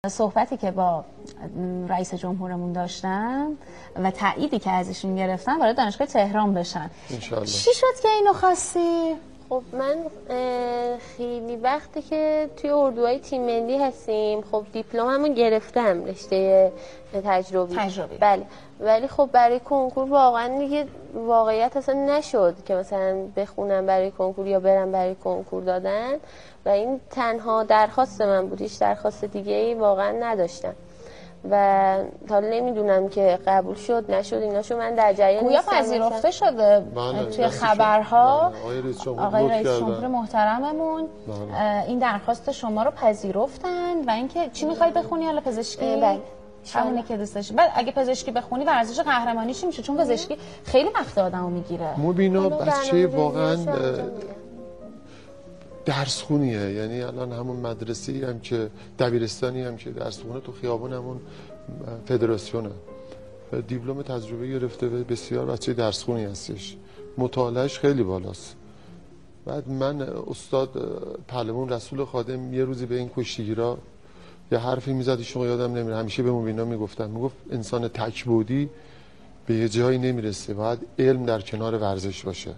صحبتی که با رئیس جمهورمون داشتم و تأییدی که ازشون گرفتم وارد دانشگاه تهران بشن. انشالله. چی شد که اینو خواستی؟ خب من خیلی وقته که توی اردوهای تیم ملی هستیم. خب دیپلممو گرفتم، رشته تجربی. بله، ولی خب برای کنکور واقعا دیگه واقعیت اصلا نشد که مثلا بخونم برای کنکور یا برم برای کنکور دادن و این تنها درخواست من بود، هیچ درخواست دیگه ای واقعا نداشتم و تا نمیدونم که قبول شد نشد ایناشو من در جریان گویا پذیرفته شده توی خبرها. آقای رئیس جمهور محترممون این درخواست شما رو پذیرفتن و اینکه چی میخوای بخونی؟ حالا پزشکی؟ بله، همونی که دوست داشتی. بعد اگه پزشکی بخونی ورزش قهرمانی چی میشه؟ چون پزشکی خیلی وقت آدمو میگیره. مبینا بچه واقعا درس خونیه، یعنی الان همون مدرسه‌ای هم که دبیرستانی هم که درس خونه تو خیابون همون فدراسیونه، دیپلم تجربه گرفته و بسیار بچه درس خونی هستش، مطالعهش خیلی بالاست. بعد من استاد پهلوان رسول خادم یه روزی به این کشتیگیرا یه حرفی میزد، شما یادم نمیره، همیشه به مبینا میگفت انسان تک‌بعدی به یه جایی نمیرسه، باید علم در کنار ورزش باشه.